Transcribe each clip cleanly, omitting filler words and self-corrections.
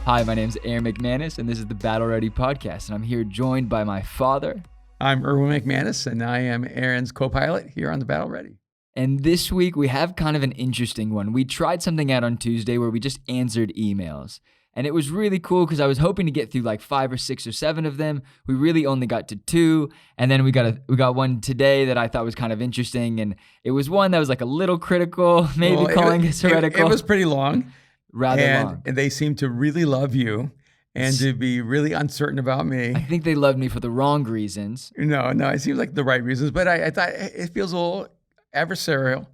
Hi, my name's Aaron McManus, and this is the Battle Ready podcast, and I'm here joined by my father. I'm Erwin McManus, and I am Aaron's co-pilot here on the Battle Ready. And this week, we have kind of an interesting one. We tried something out on Tuesday where we just answered emails, and it was really cool because I was hoping to get through like 5 or 6 or 7 of them. We really only got to 2, and then we got one today that I thought was kind of interesting, and it was one that was like a little critical, maybe calling us heretical. It was pretty long. Rather long. And they seem to really love you and to be really uncertain about me. I think they loved me for the wrong reasons. No, it seems like the right reasons, but I thought it feels a little adversarial,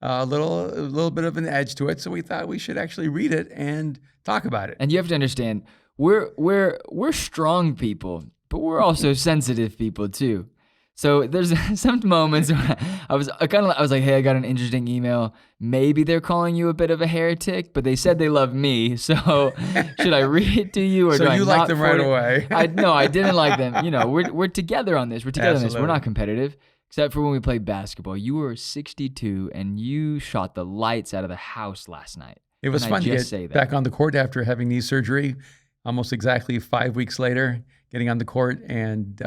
a little bit of an edge to it. So we thought we should actually read it and talk about it. And you have to understand, we're strong people, but we're also sensitive people too. So there's some moments where I was like, hey, I got an interesting email. Maybe they're calling you a bit of a heretic, but they said they love me. So should I read it to you or so do I you not like them right away? No, I didn't like them. You know, we're together on this. We're together Absolutely. on this. We're not competitive, except for when we played basketball. You were 62 and you shot the lights out of the house last night. It was fun to get back on the court after having knee surgery, almost exactly 5 weeks later, getting on the court and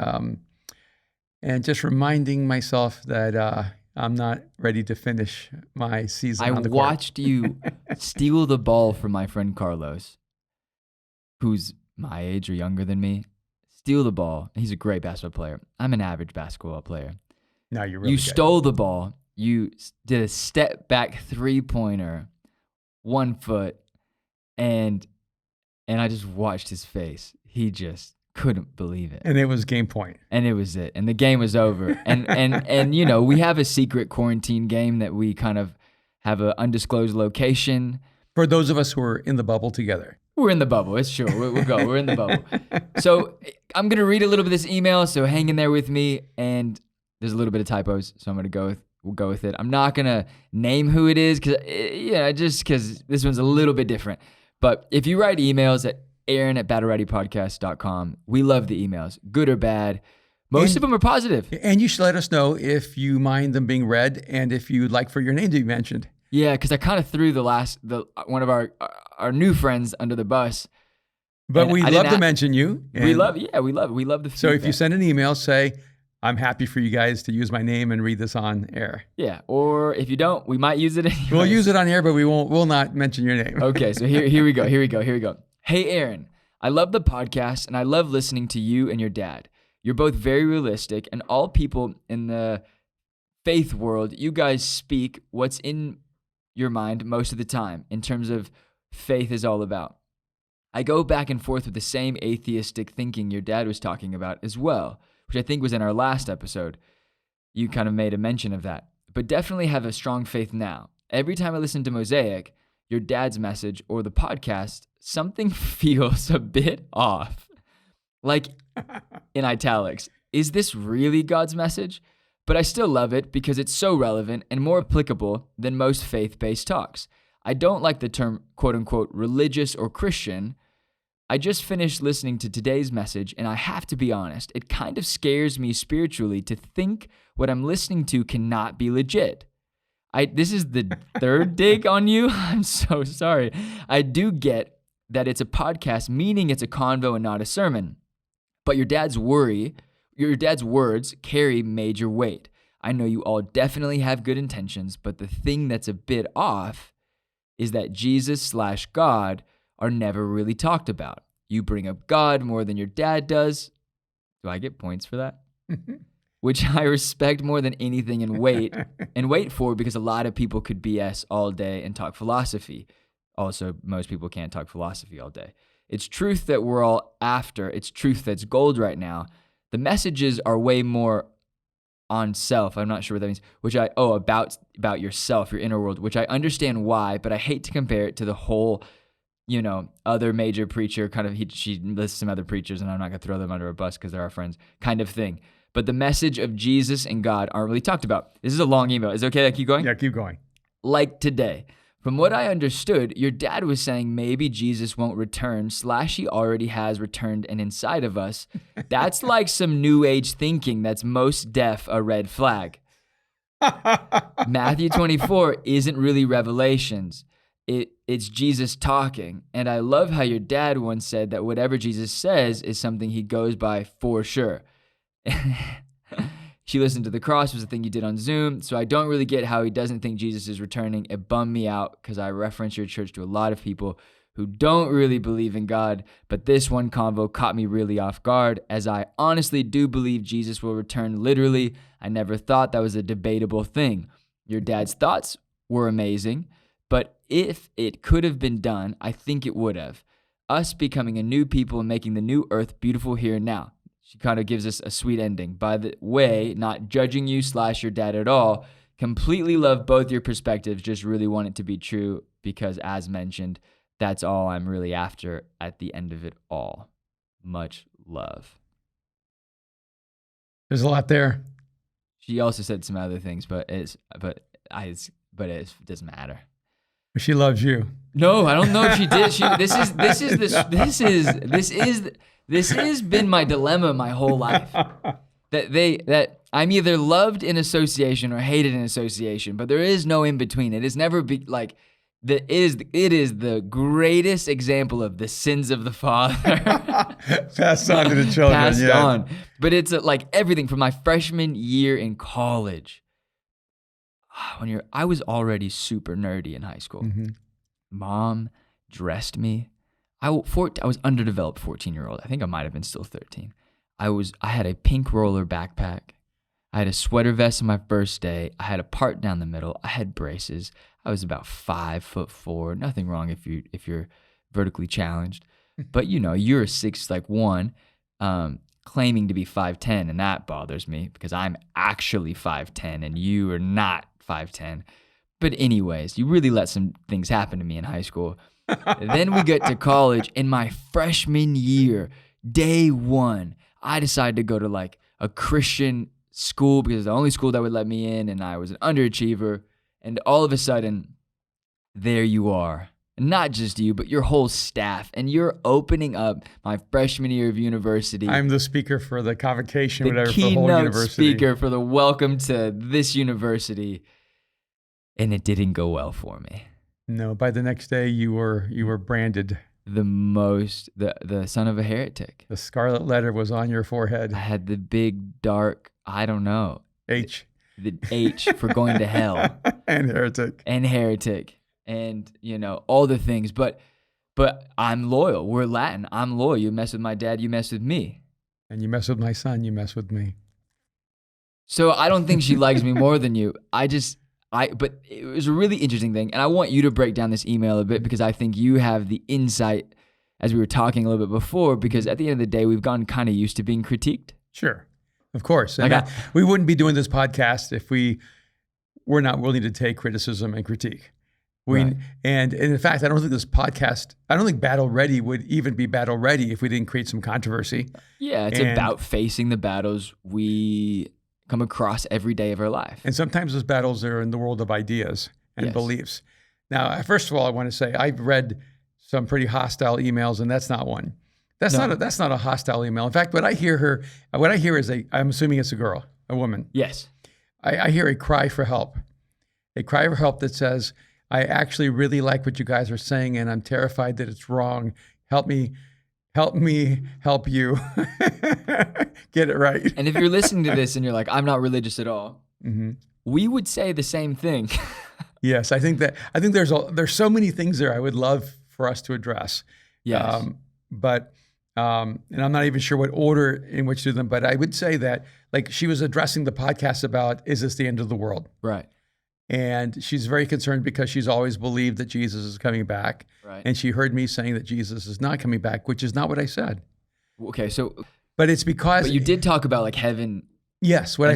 just reminding myself that I'm not ready to finish my season on the court. I watched you steal the ball from my friend Carlos, who's my age or younger than me. Steal the ball. He's a great basketball player. I'm an average basketball player. No, you're really You good. stole the ball. You did a step back 3-pointer, 1 foot, and I just watched his face. He just couldn't believe it. And it was game point. And it was it. And the game was over. And you know, we have a secret quarantine game that we kind of have an undisclosed location. For those of us who are in the bubble together. We're in the bubble. It's sure. We'll go. We're in the bubble. So I'm going to read a little bit of this email. So hang in there with me. And there's a little bit of typos. So we'll go with it. I'm not going to name who it is just because this one's a little bit different. But if you write emails at Aaron@battlereadypodcast.com. We love the emails, good or bad. Most of them are positive. And you should let us know if you mind them being read and if you'd like for your name to be mentioned. Yeah, because I kind of threw one of our new friends under the bus. But we love to mention you. We love the feedback. So if you send an email, say, I'm happy for you guys to use my name and read this on air. Yeah, or if you don't, we might use it anyways. We'll use it on air, but we'll not mention your name. Okay, so here we go. Hey, Aaron, I love the podcast and I love listening to you and your dad. You're both very realistic, and all people in the faith world, you guys speak what's in your mind most of the time in terms of faith is all about. I go back and forth with the same atheistic thinking your dad was talking about as well, which I think was in our last episode. You kind of made a mention of that, but definitely have a strong faith now. Every time I listen to Mosaic, your dad's message, or the podcast, something feels a bit off. Like in italics, is this really God's message? But I still love it because it's so relevant and more applicable than most faith-based talks. I don't like the term quote-unquote religious or Christian. I just finished listening to today's message, and I have to be honest, it kind of scares me spiritually to think what I'm listening to cannot be legit. This is the third dig on you. I'm so sorry. I do get that it's a podcast, meaning it's a convo and not a sermon. But your dad's words carry major weight. I know you all definitely have good intentions, but the thing that's a bit off is that Jesus/God are never really talked about. You bring up God more than your dad does. Do I get points for that? Which I respect more than anything and wait for, because a lot of people could BS all day and talk philosophy. Also, most people can't talk philosophy all day. It's truth that we're all after. It's truth that's gold right now. The messages are way more on self. I'm not sure what that means. About yourself, your inner world, which I understand why, but I hate to compare it to the whole, other major preacher she lists some other preachers, and I'm not going to throw them under a bus because they're our friends kind of thing. But the message of Jesus and God aren't really talked about. This is a long email. Is it okay that I keep going? Yeah, keep going. Like today. From what I understood, your dad was saying maybe Jesus won't return / he already has returned and inside of us. That's like some new age thinking that's most def a red flag. Matthew 24 isn't really Revelations. it's Jesus talking. And I love how your dad once said that whatever Jesus says is something he goes by for sure. She listened to the cross was the thing you did on Zoom. So I don't really get how he doesn't think Jesus is returning. It bummed me out because I reference your church to a lot of people who don't really believe in God. But this one convo caught me really off guard, as I honestly do believe Jesus will return literally. I never thought that was a debatable thing. Your dad's thoughts were amazing, but if it could have been done, I think it would have. Us becoming a new people and making the new earth beautiful here and now. She kind of gives us a sweet ending. By the way, not judging you / your dad at all. Completely love both your perspectives. Just really want it to be true because, as mentioned, that's all I'm really after at the end of it all. Much love. There's a lot there. She also said some other things, but it doesn't matter. She loves you. No, I don't know if she did. This has been my dilemma my whole life. That I'm either loved in association or hated in association, but there is no in between. It is never like it is the greatest example of the sins of the father. Passed on to the children. Passed on. But it's like everything from my freshman year in college. I was already super nerdy in high school. Mm-hmm. Mom dressed me. I was underdeveloped 14-year-old. I think I might have been still 13. I had a pink roller backpack. I had a sweater vest on my first day. I had a part down the middle. I had braces. I was about 5'4". Nothing wrong if you're vertically challenged, but you're 6'1", claiming to be 5'10", and that bothers me because I'm actually 5'10", and you are not 5'10". But anyways, you really let some things happen to me in high school. Then we get to college. In my freshman year, day one, I decided to go to like a Christian school because it's the only school that would let me in, and I was an underachiever. And all of a sudden, there you are. Not just you, but your whole staff. And you're opening up my freshman year of university. I'm the speaker for the convocation, the whatever, for the whole university. Speaker for the welcome to this university. And it didn't go well for me. No, by the next day you were branded the son of a heretic. The scarlet letter was on your forehead. I had the big dark, I don't know. H. The H for going to hell. And heretic. And all the things. But I'm loyal. We're Latin. I'm loyal. You mess with my dad, you mess with me. And you mess with my son, you mess with me. So I don't think she likes me more than you. But it was a really interesting thing. And I want you to break down this email a bit because I think you have the insight, as we were talking a little bit before, because at the end of the day, we've gotten kind of used to being critiqued. Sure. Of course. And we wouldn't be doing this podcast if we were not willing to take criticism and critique. Right. And in fact, I don't think Battle Ready would even be Battle Ready if we didn't create some controversy. Yeah, it's about facing the battles we come across every day of our life. And sometimes those battles are in the world of ideas and beliefs. Now, first of all, I want to say I've read some pretty hostile emails, and that's not one. That's not a hostile email. In fact, what I hear is I'm assuming it's a woman. Yes. I hear a cry for help that says, I actually really like what you guys are saying, and I'm terrified that it's wrong. Help me, help you. Get it right. And if you're listening to this and you're like, I'm not religious at all, mm-hmm. we would say the same thing. Yes, I think there's so many things there I would love for us to address. Yes. And I'm not even sure what order in which to do them, but I would say that like she was addressing the podcast about, is this the end of the world? Right. And she's very concerned because she's always believed that Jesus is coming back. Right. And she heard me saying that Jesus is not coming back, which is not what I said. Okay, so... But it's because... But you did talk about like heaven. Yes. What I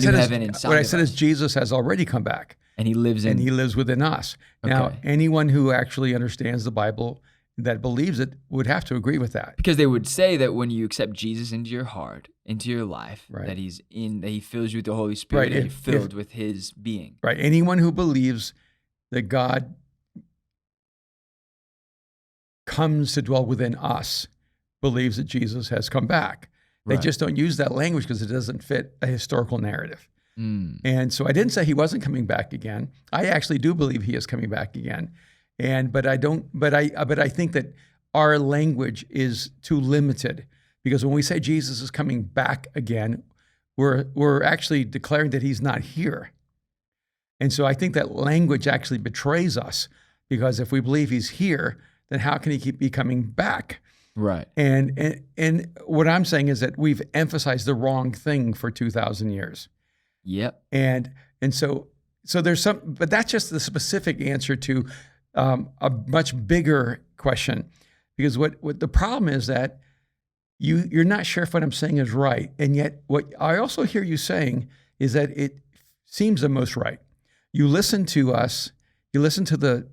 said is Jesus has already come back. And he lives in... And he lives within us. Okay. Now, anyone who actually understands the Bible that believes it would have to agree with that. Because they would say that when you accept Jesus into your heart, into your life, right. that he fills you with the Holy Spirit, right. and you're filled with his being. Right. Anyone who believes that God comes to dwell within us believes that Jesus has come back. They just don't use that language because it doesn't fit a historical narrative. Mm. And so I didn't say he wasn't coming back again. I actually do believe he is coming back again. But I think that our language is too limited, because when we say Jesus is coming back again, we're actually declaring that he's not here. And so I think that language actually betrays us, because if we believe he's here, then how can he be coming back? Right. And what I'm saying is that we've emphasized the wrong thing for 2,000 years. Yep. And so there's but that's just the specific answer to a much bigger question, because what the problem is that you're not sure if what I'm saying is right, and yet what I also hear you saying is that it seems the most right. You listen to us, you listen to the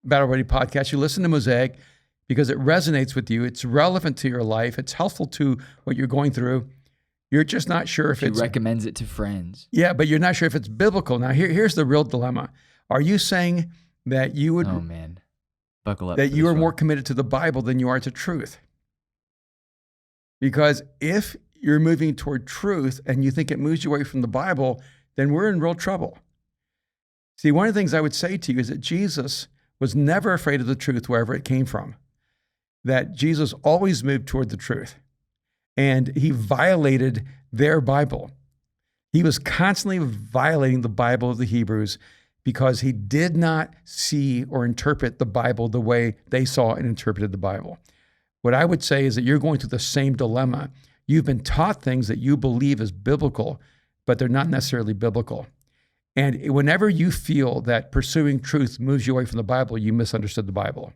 Battle Ready podcast, you listen to Mosaic because it resonates with you, it's relevant to your life, it's helpful to what you're going through. You're just not sure if he recommends it to friends. Yeah, but you're not sure if it's biblical. Now, here's the real dilemma. Are you saying that you would... Oh, man. Buckle up. That you are more committed to the Bible than you are to truth? Because if you're moving toward truth and you think it moves you away from the Bible, then we're in real trouble. See, one of the things I would say to you is that Jesus was never afraid of the truth wherever it came from. That Jesus always moved toward the truth. And he violated their Bible. He was constantly violating the Bible of the Hebrews because he did not see or interpret the Bible the way they saw and interpreted the Bible. What I would say is that you're going through the same dilemma. You've been taught things that you believe is biblical, but they're not necessarily biblical. And whenever you feel that pursuing truth moves you away from the Bible, you misunderstood the Bible.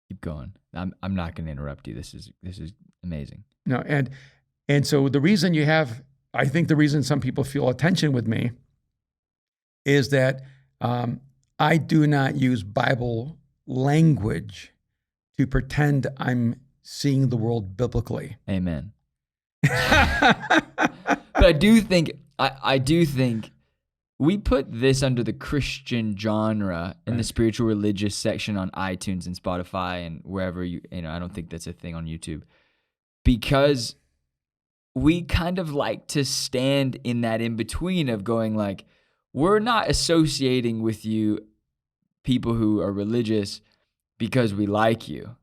Keep going. I'm not going to interrupt you. This is amazing. No, and so the reason I think the reason some people feel a tension with me is that I do not use Bible language to pretend I'm seeing the world biblically. Amen. But I do think we put this under the Christian genre in the spiritual religious section on iTunes and Spotify and wherever I don't think that's a thing on YouTube, because we kind of like to stand in that in between of going like, we're not associating with you people who are religious because we like you.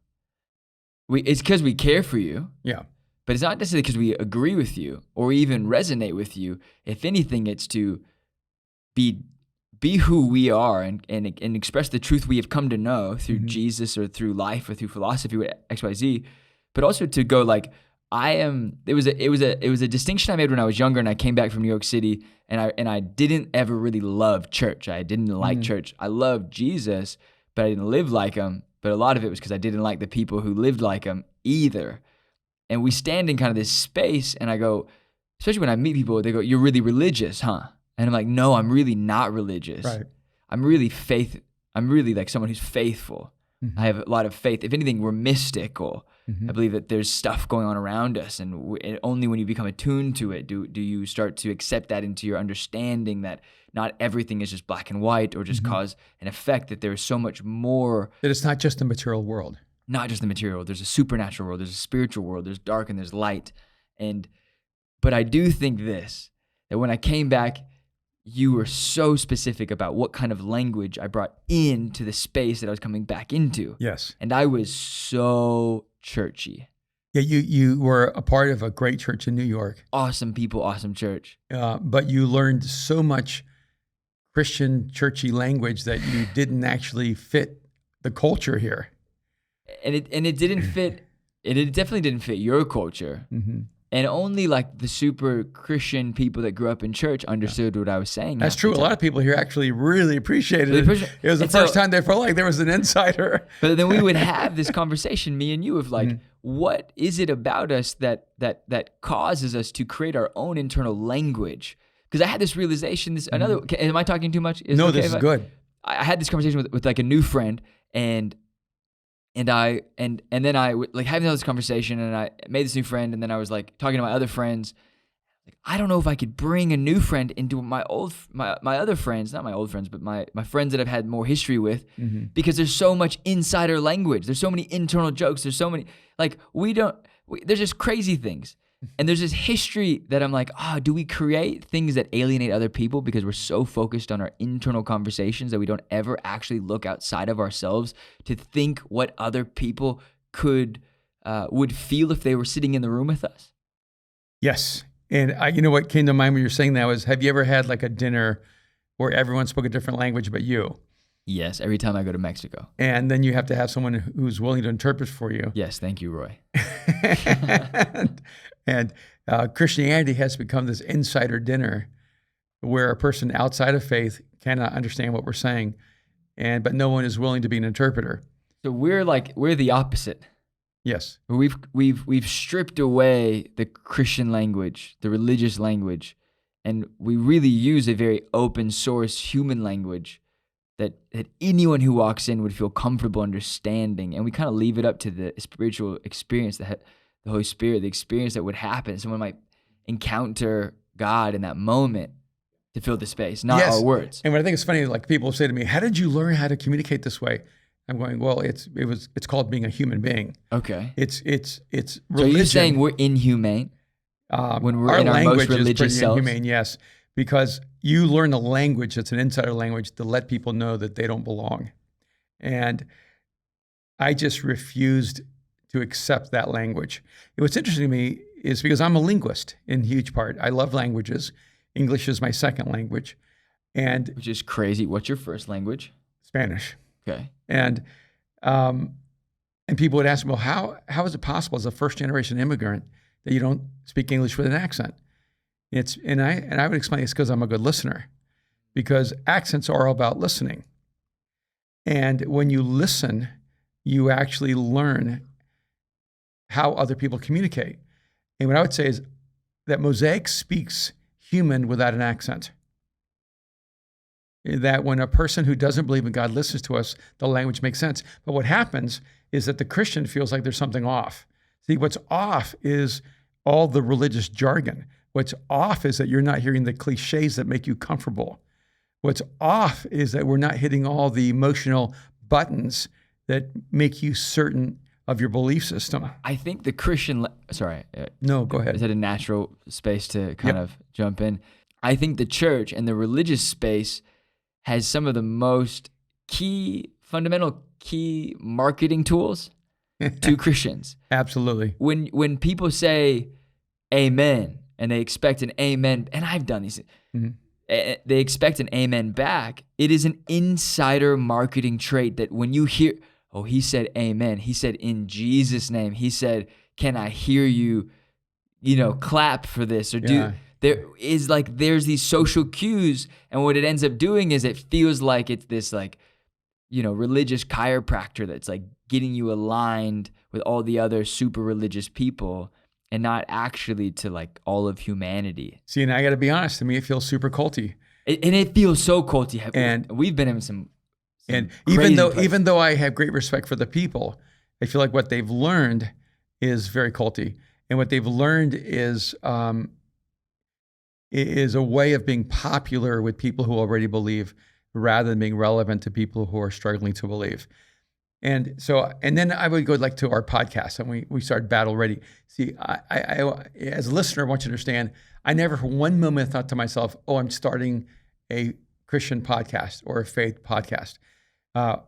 It's because we care for you. Yeah. But it's not necessarily because we agree with you or even resonate with you. If anything, it's to be who we are and express the truth we have come to know through Jesus or through life or through philosophy, XYZ, but also to go like, it was a distinction I made when I was younger and I came back from New York City and I didn't ever really love church. I didn't like church. I loved Jesus, but I didn't live like him. But a lot of it was because I didn't like the people who lived like him either. And we stand in kind of this space and I go, especially when I meet people, they go, "You're really religious, huh?" And I'm like, "No, I'm really not religious. Right. I'm really like someone who's faithful. I have a lot of faith. If anything, we're mystical. I believe that there's stuff going on around us, and only when you become attuned to it do you start to accept that into your understanding that not everything is just black and white or just cause and effect, that there is so much more. That it's not just the material world. Not just the material. There's a supernatural world. There's a spiritual world. There's dark and there's light. But I do think that when I came back, you were so specific about what kind of language I brought into the space that I was coming back into. Yes. And I was so churchy. Yeah, you were a part of a great church in New York. Awesome people, awesome church. But you learned so much Christian churchy language that you didn't actually fit the culture here. And it didn't fit. It definitely didn't fit your culture. And only like the super Christian people that grew up in church understood what I was saying. That's true. A lot of people here actually really appreciated it. It was the first time they felt like there was an insider. But then we would have this conversation, me and you, of like, what is it about us that causes us to create our own internal language? Because I had this realization. Am I talking too much? No, this is good. I had this conversation with like a new friend, and then I like having this conversation, and I made this new friend, and then I was like talking to my other friends. Like, I don't know if I could bring a new friend into my other friends, not my old friends, but my friends that I've had more history with, because there's so much insider language. There's so many internal jokes. There's so many, like, there's just crazy things. And there's this history that I'm like, do we create things that alienate other people because we're so focused on our internal conversations that we don't ever actually look outside of ourselves to think what other people would feel if they were sitting in the room with us? Yes. And you know what came to mind when you're saying that was, have you ever had like a dinner where everyone spoke a different language but you? Yes, every time I go to Mexico. And then you have to have someone who's willing to interpret for you. Yes, thank you, Roy. and Christianity has become this insider dinner where a person outside of faith cannot understand what we're saying, but no one is willing to be an interpreter. So we're the opposite. Yes. We've stripped away the Christian language, the religious language, and we really use a very open source human language that anyone who walks in would feel comfortable understanding. And we kind of leave it up to the spiritual experience, the Holy Spirit, the experience that would happen. Someone might encounter God in that moment to fill the space, not our words. And what I think is funny, like people say to me, how did you learn how to communicate this way? I'm going, well, it's called being a human being. Okay. It's religion. So you're saying we're inhumane when we're in our most religious selves? Inhumane, yes. Because you learn a language that's an insider language to let people know that they don't belong. And I just refused to accept that language. And what's interesting to me is because I'm a linguist in huge part. I love languages. English is my second language. Which is crazy. What's your first language? Spanish. Okay. And people would ask me, well, how is it possible as a first generation immigrant that you don't speak English with an accent? And I would explain it's because I'm a good listener, because accents are all about listening. And when you listen, you actually learn how other people communicate. And what I would say is that Mosaic speaks human without an accent. That when a person who doesn't believe in God listens to us, the language makes sense. But what happens is that the Christian feels like there's something off. See, what's off is all the religious jargon. What's off is that you're not hearing the cliches that make you comfortable. What's off is that we're not hitting all the emotional buttons that make you certain of your belief system. I think the Christian, No, go ahead. Is it a natural space to kind of jump in? I think the church and the religious space has some of the most fundamental key marketing tools to Christians. Absolutely. When people say amen and they expect an amen, and I've done these, they expect an amen back. It is an insider marketing trait that when you hear, oh, he said amen. He said in Jesus' name. He said, can I hear you, clap for this or do. There's these social cues, and what it ends up doing is it feels like it's this religious chiropractor that's like getting you aligned with all the other super religious people and not actually to like all of humanity. See, and I got to be honest, to me, it feels super culty. And it feels so culty. And we've been in some and even though I have great respect for the people, I feel like what they've learned is very culty. And what they've learned is a way of being popular with people who already believe rather than being relevant to people who are struggling to believe. And then I would go to our podcast, and we started Battle Ready. See, I as a listener, I want you to understand, I never for one moment thought to myself, oh, I'm starting a Christian podcast or a faith podcast. To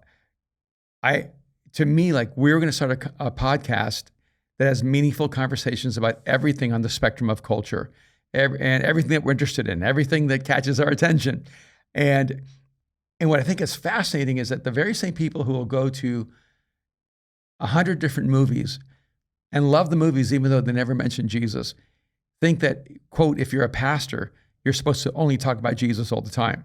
me, we're going to start a podcast that has meaningful conversations about everything on the spectrum of culture, and everything that we're interested in, everything that catches our attention. And what I think is fascinating is that the very same people who will go to 100 different movies and love the movies, even though they never mention Jesus, think that, quote, if you're a pastor, you're supposed to only talk about Jesus all the time.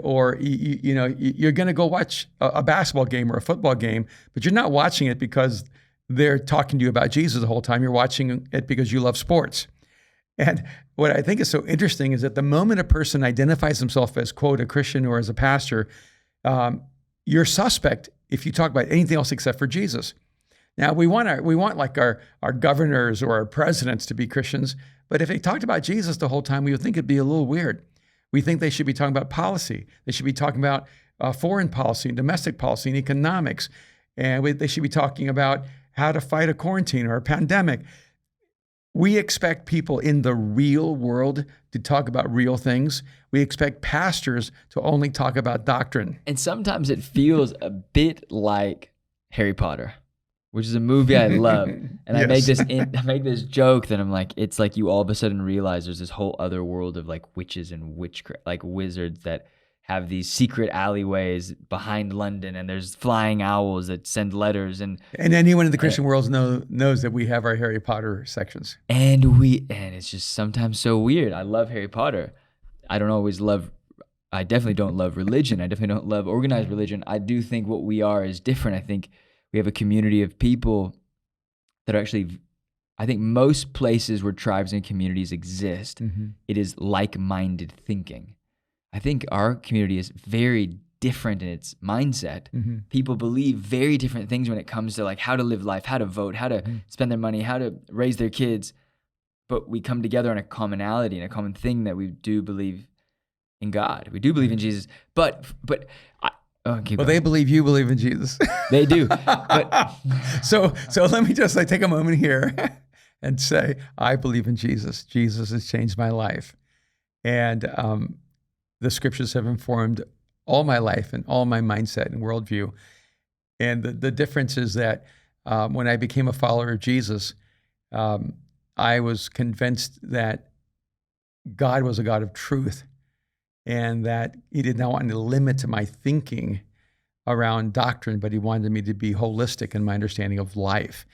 Or you're going to go watch a basketball game or a football game, but you're not watching it because they're talking to you about Jesus the whole time. You're watching it because you love sports. And what I think is so interesting is that the moment a person identifies himself as, quote, a Christian or as a pastor, you're suspect if you talk about anything else except for Jesus. Now, we want our governors or our presidents to be Christians, but if they talked about Jesus the whole time, we would think it'd be a little weird. We think they should be talking about policy. They should be talking about foreign policy and domestic policy and economics. And they should be talking about how to fight a quarantine or a pandemic. we expect people in the real world to talk about real things. We expect pastors to only talk about doctrine. And sometimes it feels a bit like Harry Potter, which is a movie I love. And Yes. I make this joke that I'm like, it's like you all of a sudden realize there's this whole other world of like witches and witchcraft, like wizards that have these secret alleyways behind London, and there's flying owls that send letters, and anyone in the Christian world knows that we have our Harry Potter sections. And it's just sometimes so weird. I love Harry Potter. I definitely don't love religion. I definitely don't love organized religion. I do think what we are is different. I think we have a community of people that are actually, I think most places where tribes and communities exist, it is like-minded thinking. I think our community is very different in its mindset. People believe very different things when it comes to like how to live life, how to vote, how to spend their money, how to raise their kids. But we come together on a commonality and a common thing that we do believe in God. We do believe in Jesus. But they believe you believe in Jesus. They do. But so let me just take a moment here and say, I believe in Jesus. Jesus has changed my life. And the scriptures have informed all my life and all my mindset and worldview. And the difference is that when I became a follower of Jesus, I was convinced that God was a God of truth and that he did not want to limit my thinking around doctrine, but he wanted me to be holistic in my understanding of life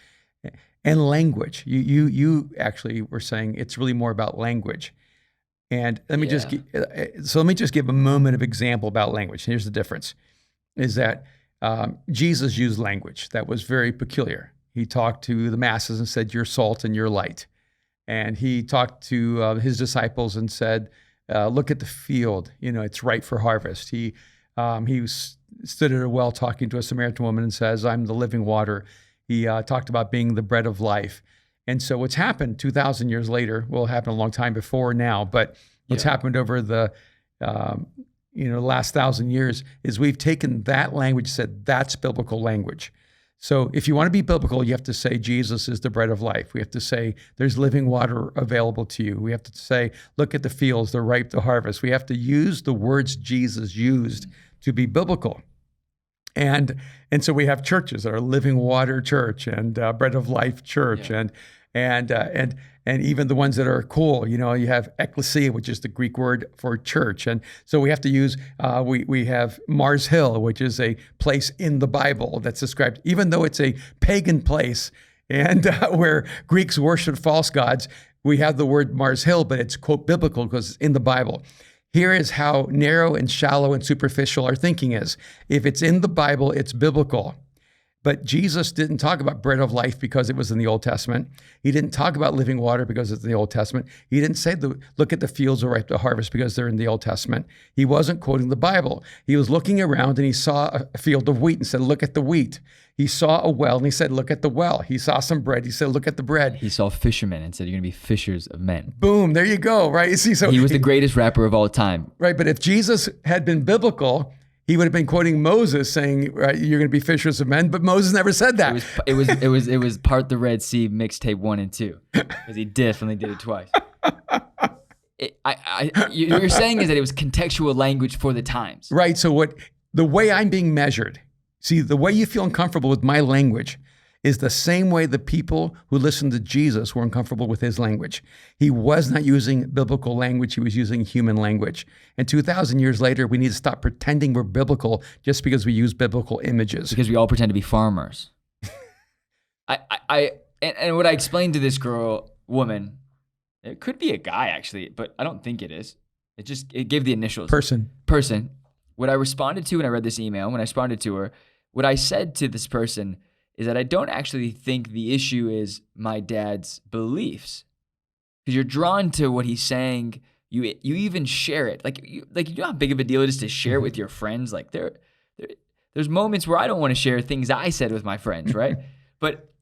and language. You actually were saying it's really more about language. And let me just give a moment of example about language. Here's the difference, is that Jesus used language that was very peculiar. He talked to the masses and said, "You're salt and you're light." And he talked to his disciples and said, "Look at the field, it's ripe for harvest." He stood at a well talking to a Samaritan woman and says, "I'm the living water." He talked about being the bread of life. And so what's happened 2,000 years later, well, it happened a long time before now, but what's happened over the last 1,000 years is we've taken that language, said that's biblical language. So if you want to be biblical, you have to say Jesus is the bread of life. We have to say there's living water available to you. We have to say, look at the fields, they're ripe to harvest. We have to use the words Jesus used to be biblical. And so we have churches that are Living Water Church and Bread of Life Church and even the ones that are cool. You have ecclesia, which is the Greek word for church. And so we have to use, we have Mars Hill, which is a place in the Bible that's described, even though it's a pagan place and where Greeks worship false gods, we have the word Mars Hill, but it's quote biblical because it's in the Bible. Here is how narrow and shallow and superficial our thinking is. If it's in the Bible, it's biblical. But Jesus didn't talk about bread of life because it was in the Old Testament. He didn't talk about living water because it's in the Old Testament. He didn't say, look at the fields are ripe to harvest because they're in the Old Testament. He wasn't quoting the Bible. He was looking around and he saw a field of wheat and said, look at the wheat. He saw a well and he said, look at the well. He saw some bread. He said, look at the bread. He saw fishermen and said, you're going to be fishers of men. Boom, there you go, right? You see, so he was the greatest rapper of all time. Right, but if Jesus had been biblical, he would have been quoting Moses saying, right, you're going to be fishers of men, but Moses never said that. It was part the Red Sea mixtape 1 and 2, because he definitely did it twice. You're saying is that it was contextual language for the times. Right, so the way I'm being measured, see, the way you feel uncomfortable with my language is the same way the people who listened to Jesus were uncomfortable with his language. He was not using biblical language. He was using human language. And 2,000 years later, we need to stop pretending we're biblical just because we use biblical images. Because we all pretend to be farmers. And what I explained to this woman, it could be a guy actually, but I don't think it is. It gave the initials. Person. What I responded to when I read this email, when I responded to her, what I said to this person is that I don't actually think the issue is my dad's beliefs, because you're drawn to what he's saying. You even share it, you know how big of a deal it is to share it with your friends. Like there's moments where I don't want to share things I said with my friends, right? But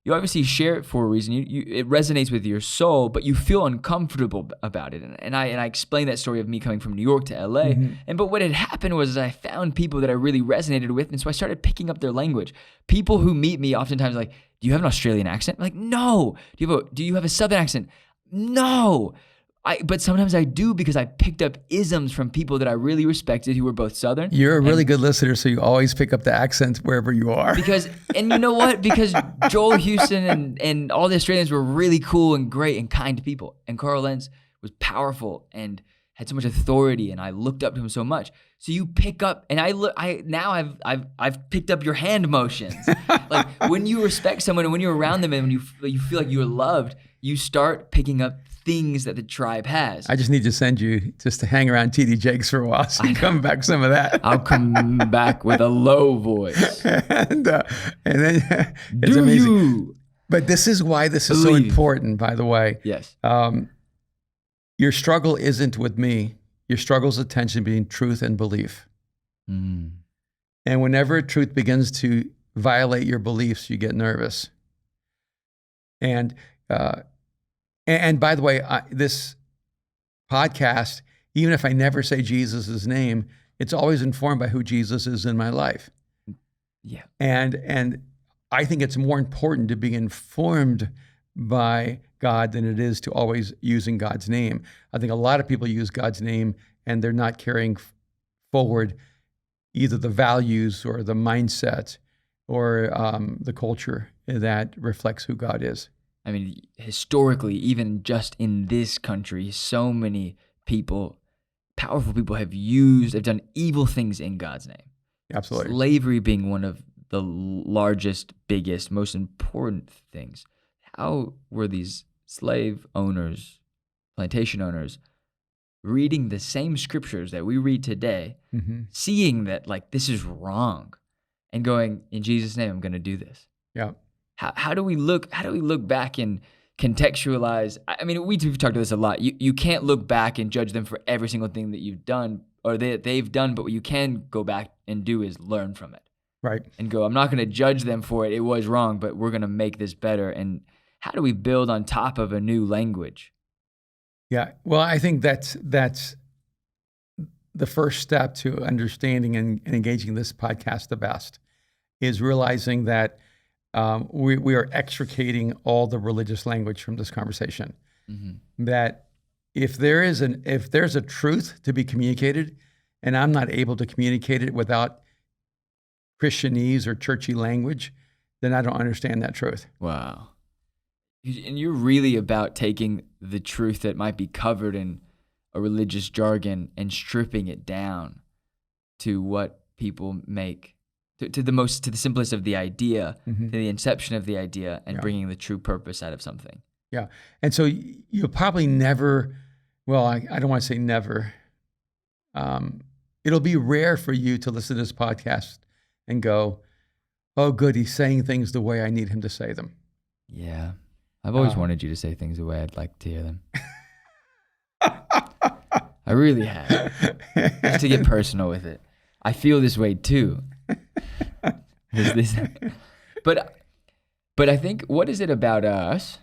you obviously share it for a reason. It resonates with your soul, but you feel uncomfortable about it. And I explained that story of me coming from New York to LA. But what had happened was I found people that I really resonated with, and so I started picking up their language. People who meet me oftentimes like, do you have an Australian accent? I'm like, no. Do you have a Southern accent? No. But sometimes I do, because I picked up isms from people that I really respected who were both Southern. You're a really good listener, so you always pick up the accent wherever you are. And you know what? Because Joel Houston and all the Australians were really cool and great and kind people. And Carl Lenz was powerful and had so much authority, and I looked up to him so much. So you pick up, and I've picked up your hand motions. Like when you respect someone and when you're around them and when you feel like you're loved, you start picking up things that the tribe has. I just need to send you just to hang around TD Jakes for a while, so you come back some of that. I'll come back with a low voice. and then it's Do amazing. you But this is why this is so important, by the way. Yes. Your struggle isn't with me. Your struggle is a tension between truth and belief. And whenever truth begins to violate your beliefs, you get nervous. And by the way, this podcast, even if I never say Jesus' name, it's always informed by who Jesus is in my life. Yeah. And I think it's more important to be informed by God than it is to always using God's name. I think a lot of people use God's name and they're not carrying forward either the values or the mindset or the culture that reflects who God is. I mean, historically, even just in this country, so many people, powerful people have done evil things in God's name. Absolutely. Slavery being one of the largest, biggest, most important things. How were these slave owners, plantation owners, reading the same scriptures that we read today, seeing that like this is wrong, and going, in Jesus' name, I'm going to do this? Yeah. How do we look back and contextualize? I mean, we've talked about this a lot. You can't look back and judge them for every single thing that you've done or they've done, but what you can go back and do is learn from it. Right. And go, I'm not going to judge them for it. It was wrong, but we're going to make this better. And how do we build on top of a new language? Yeah. Well, I think that's the first step to understanding and engaging this podcast the best, is realizing that we are extricating all the religious language from this conversation. That if there's a truth to be communicated, and I'm not able to communicate it without Christianese or churchy language, then I don't understand that truth. Wow. And you're really about taking the truth that might be covered in a religious jargon and stripping it down to what people make, to the simplest of the idea, to the inception of the idea, and bringing the true purpose out of something. Yeah. And so you'll probably never, well, I don't want to say never. It'll be rare for you to listen to this podcast and go, oh, good, he's saying things the way I need him to say them. Yeah. I've always wanted you to say things the way I'd like to hear them. I really have. Just to get personal with it. I feel this way too. But I think, what is it about us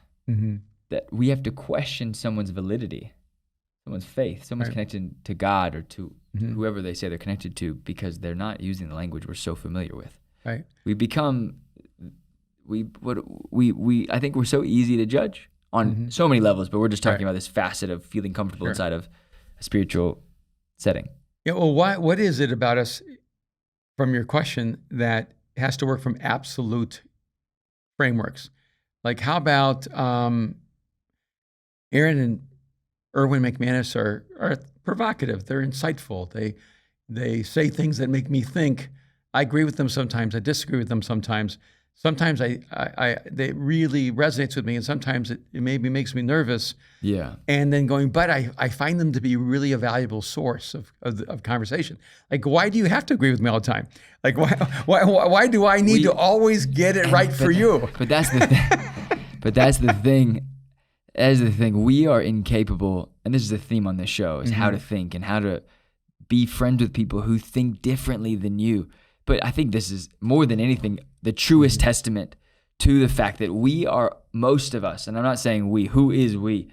that we have to question someone's validity, someone's faith, someone's connected to God or to whoever they say they're connected to, because they're not using the language we're so familiar with. Right. We become, I think we're so easy to judge on so many levels, but we're just talking about this facet of feeling comfortable inside of a spiritual setting. Yeah. Well, what is it about us, from your question, that has to work from absolute frameworks? Like, how about Aaron and Erwin McManus are provocative. They're insightful. They say things that make me think. I agree with them sometimes. I disagree with them sometimes. Sometimes they really resonates with me, and sometimes it maybe makes me nervous. Yeah. And then but I find them to be really a valuable source of conversation. Like, why do you have to agree with me all the time? Like, why do I need to always get it right for you? But that's the thing. That's the thing. We are incapable, and this is the theme on this show, is how to think and how to be friends with people who think differently than you. But I think this is, more than anything, the truest testament to the fact that we are, most of us, and I'm not saying we, who is we?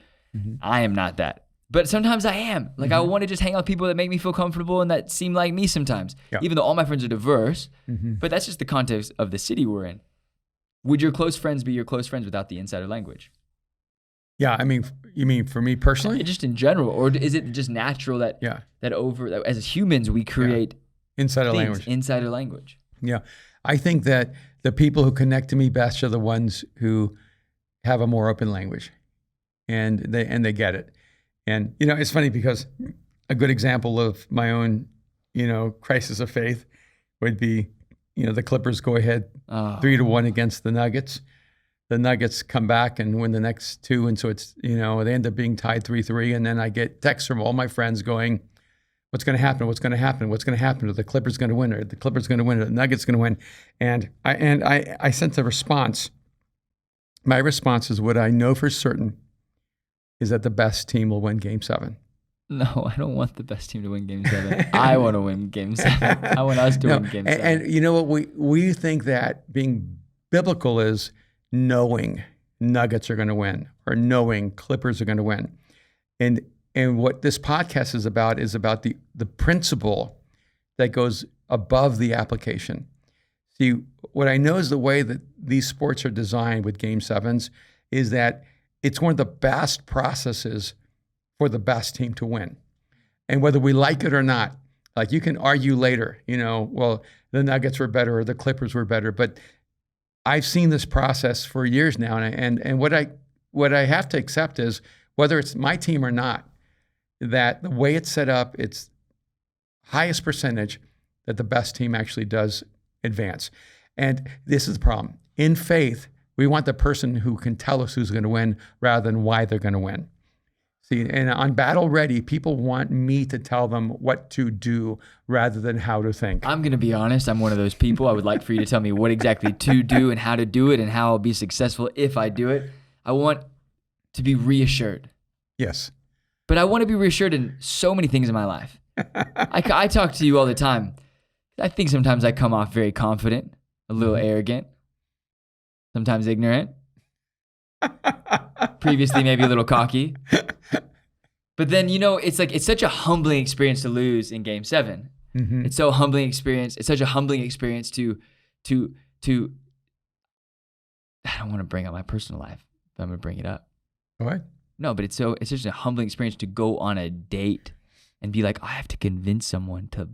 I am not that. But sometimes I am. Like I want to just hang out with people that make me feel comfortable and that seem like me sometimes. Yeah. Even though all my friends are diverse, but that's just the context of the city we're in. Would your close friends be your close friends without the insider language? Yeah, I mean, you mean for me personally? Just in general, or is it just natural that that as humans we create insider language? Insider language. Yeah, I think that the people who connect to me best are the ones who have a more open language, and they get it. And it's funny because a good example of my own crisis of faith would be the Clippers go ahead 3-1 against the Nuggets. The Nuggets come back and win the next two, and so it's they end up being tied 3-3. And then I get texts from all my friends going, "What's going to happen? What's going to happen? What's going to happen? Are the Clippers going to win? Or the Clippers going to win? Or the Nuggets going to win?" And I sent a response. My response is, what I know for certain is that the best team will win Game 7. No, I don't want the best team to win Game 7. I want to win Game 7. I want us to win Game 7. And you know what? We think that being biblical is knowing Nuggets are going to win or knowing Clippers are going to win. And what this podcast is about the principle that goes above the application. See, what I know is the way that these sports are designed with Game 7s is that it's one of the best processes for the best team to win. And whether we like it or not, like you can argue later, well, the Nuggets were better or the Clippers were better, but I've seen this process for years now, and what I have to accept is whether it's my team or not, that the way it's set up, it's highest percentage that the best team actually does advance. And this is the problem. In faith, we want the person who can tell us who's going to win rather than why they're going to win. See, and on Battle Ready, people want me to tell them what to do rather than how to think. I'm going to be honest. I'm one of those people. I would like for you to tell me what exactly to do and how to do it and how I'll be successful if I do it. I want to be reassured. Yes. But I want to be reassured in so many things in my life. I talk to you all the time. I think sometimes I come off very confident, a little arrogant, sometimes ignorant, previously maybe a little cocky. But then, it's such a humbling experience to lose in Game 7. It's so humbling experience. It's such a humbling experience to I don't want to bring up my personal life, but I'm going to bring it up. What? No, but it's just a humbling experience to go on a date and be like, I have to convince someone to.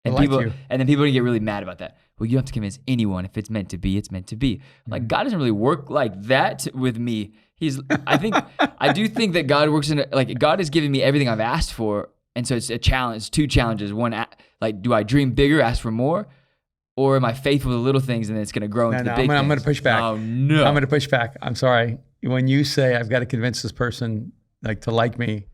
And then people get really mad about that. Well, you don't have to convince anyone. If it's meant to be, it's meant to be. Like God doesn't really work like that with me. I do think that God works God has given me everything I've asked for. And so it's a challenge, it's two challenges. One, do I dream bigger, ask for more? Or am I faithful to little things and then it's going to grow into the big things? I'm going to push back. Oh, no. I'm going to push back. I'm sorry. When you say I've got to convince this person to like me.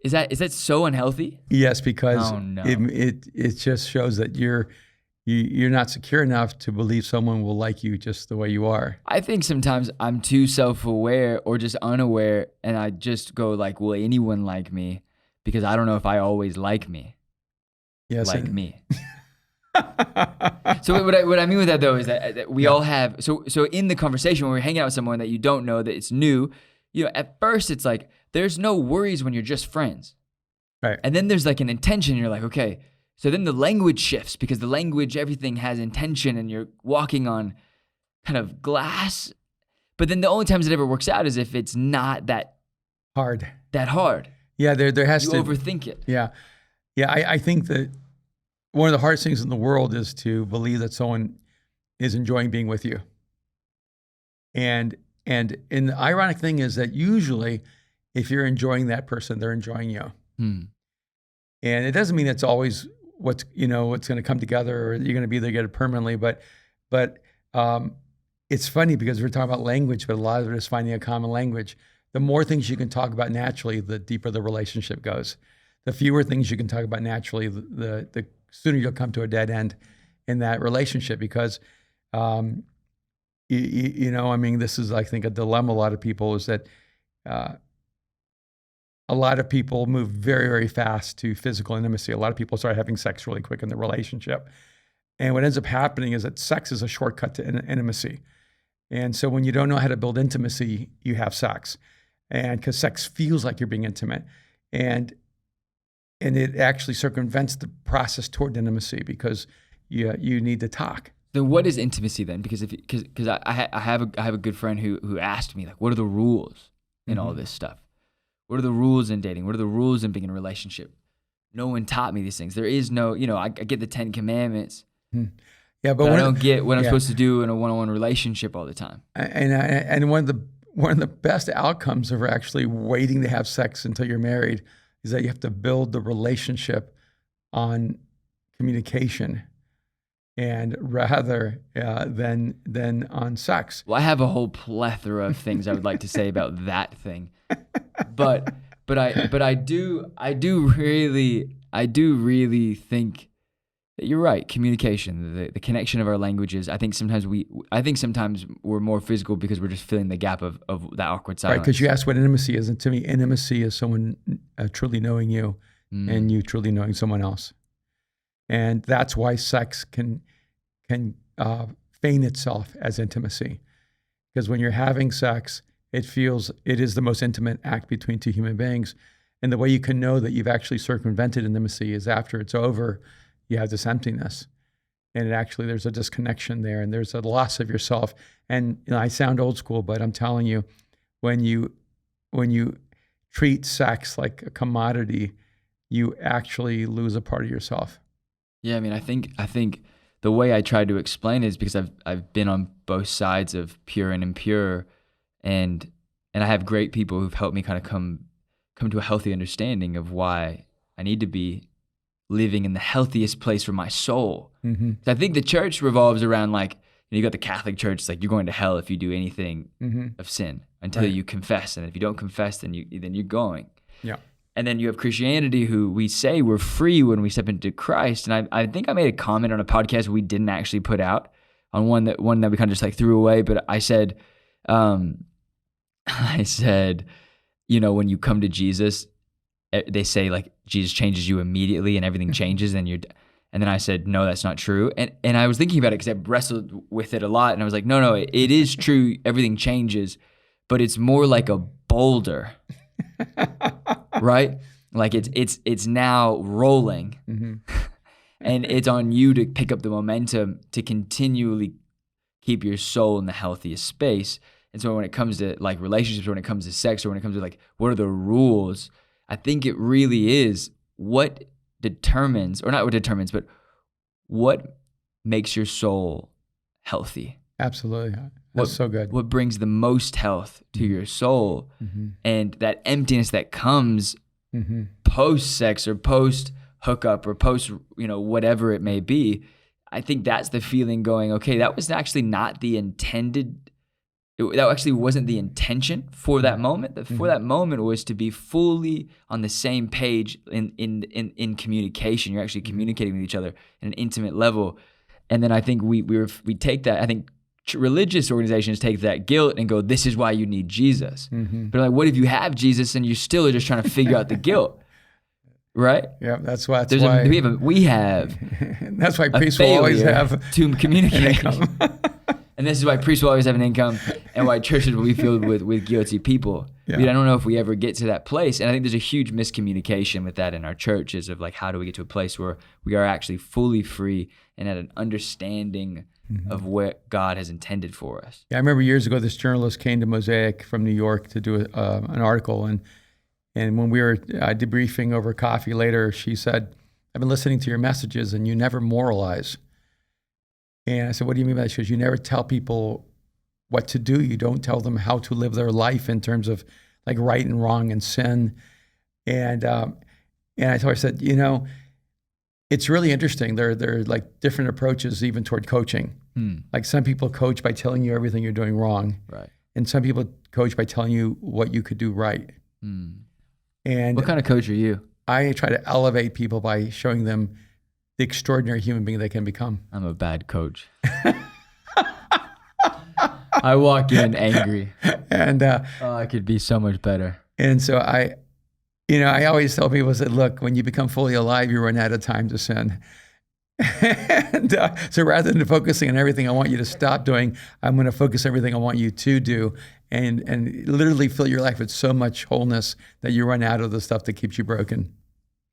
Is that so unhealthy? Yes, because it just shows that you're not secure enough to believe someone will like you just the way you are. I think sometimes I'm too self-aware or just unaware, and I just go like, will anyone like me? Because I don't know if I always like me. Yes, like me. So what I mean with that though is that we all have, so in the conversation when we're hanging out with someone that you don't know, that it's new, at first it's like, there's no worries when you're just friends. Right. And then there's like an intention. You're like, okay. So then the language shifts because the language, everything has intention and you're walking on kind of glass. But then the only times it ever works out is if it's not that hard. Yeah, there has to. You overthink it. Yeah. I think that one of the hardest things in the world is to believe that someone is enjoying being with you. And the ironic thing is that usually if you're enjoying that person, they're enjoying you. And it doesn't mean it's always what's going to come together or you're going to be there together permanently. But it's funny because we're talking about language, but a lot of it is finding a common language. The more things you can talk about naturally, the deeper the relationship goes. The fewer things you can talk about naturally, the sooner you'll come to a dead end in that relationship because, this is, I think, a dilemma a lot of people is that a lot of people move very, very fast to physical intimacy. A lot of people start having sex really quick in the relationship. And what ends up happening is that sex is a shortcut to intimacy. And so when you don't know how to build intimacy, you have sex. And because sex feels like you're being intimate. And it actually circumvents the process toward intimacy because you need to talk. Then what is intimacy then? Because I have a good friend who asked me, like, what are the rules in all this stuff? What are the rules in dating? What are the rules in being in a relationship? No one taught me these things. There is no, I get the 10 Commandments. Yeah, but I don't get what I'm supposed to do in a one-on-one relationship all the time. And one of the best outcomes of actually waiting to have sex until you're married is that you have to build the relationship on communication, and rather than on sex. Well, I have a whole plethora of things I would like to say about that thing, but I do really think that you're right. Communication, the connection of our languages. I think sometimes we're more physical because we're just filling the gap of that awkward silence. Right, because you asked what intimacy is, and to me, intimacy is someone truly knowing you and you truly knowing someone else. And that's why sex can feign itself as intimacy. Because when you're having sex, it is the most intimate act between two human beings. And the way you can know that you've actually circumvented intimacy is after it's over, you have this emptiness. And there's a disconnection there, and there's a loss of yourself. And I sound old school, but I'm telling you, when you treat sex like a commodity, you actually lose a part of yourself. Yeah, I mean, I think the way I try to explain it is because I've been on both sides of pure and impure, and I have great people who've helped me kind of come to a healthy understanding of why I need to be living in the healthiest place for my soul. Mm-hmm. I think the church revolves around, like, you got the Catholic Church, it's like you're going to hell if you do anything of sin until you confess, and if you don't confess, then you're going. Yeah. And then you have Christianity, who we say we're free when we step into Christ. And I think I made a comment on a podcast we didn't actually put out, on one that we kind of just like threw away. But I said, when you come to Jesus, they say like Jesus changes you immediately and everything changes, and then I said, no, that's not true. And I was thinking about it because I wrestled with it a lot, and I was like, no, it is true, everything changes, but it's more like a boulder. Right? Like it's now rolling, and it's on you to pick up the momentum to continually keep your soul in the healthiest space. And so when it comes to like relationships, or when it comes to sex, or when it comes to like what are the rules, I think it really is what determines, or not what determines, but what makes your soul healthy. Absolutely. That's so good. What brings the most health to your soul, and that emptiness that comes post-sex or post-hookup or post, whatever it may be. I think that's the feeling going, okay, that was actually not the intended, that actually wasn't the intention for that moment. For that moment was to be fully on the same page in communication. You're actually communicating with each other at an intimate level. And then I think we take that, I think, religious organizations take that guilt and go, this is why you need Jesus. But like, what if you have Jesus and you still are just trying to figure out the guilt, right? Yeah, that's why. We have. That's why priests will always have to communicate. And this is why priests will always have an income, and why churches will be filled with guilty people. Yeah. I don't know if we ever get to that place. And I think there's a huge miscommunication with that in our churches of like, how do we get to a place where we are actually fully free and at an understanding of what God has intended for us. Yeah, I remember years ago, this journalist came to Mosaic from New York to do an article, and when we were debriefing over coffee later, she said, "I've been listening to your messages, and you never moralize." And I said, "What do you mean by that?" She goes, "You never tell people what to do. You don't tell them how to live their life in terms of like right and wrong and sin." And I told her, I said, it's really interesting. There are like different approaches even toward coaching. Like some people coach by telling you everything you're doing wrong. Right. And some people coach by telling you what you could do right. And what kind of coach are you? I try to elevate people by showing them the extraordinary human being they can become. I'm a bad coach. I walk in angry. And I could be so much better. And so I always tell people, I said, look, when you become fully alive, you run out of time to sin. And so rather than focusing on everything I want you to stop doing, I'm going to focus everything I want you to do, and literally fill your life with so much wholeness that you run out of the stuff that keeps you broken.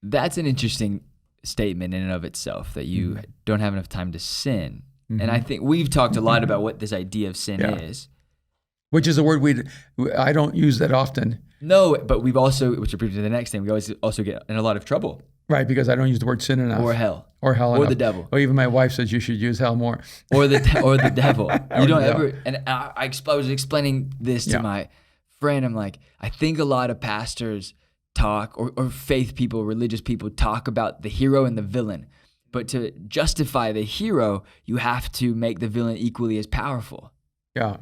That's an interesting statement in and of itself, that you don't have enough time to sin. Mm-hmm. And I think we've talked a lot about what this idea of sin is. Which is a word I don't use that often. No, but we've also, which brings me to the next thing, we always also get in a lot of trouble. Right, because I don't use the word sin enough. Or hell. Or hell or enough. The devil. Or even my wife says you should use hell more. Or the devil. You don't ever, and I was explaining this to my friend. I'm like, I think a lot of pastors talk, or faith people, religious people talk about the hero and the villain. But to justify the hero, you have to make the villain equally as powerful. Yeah.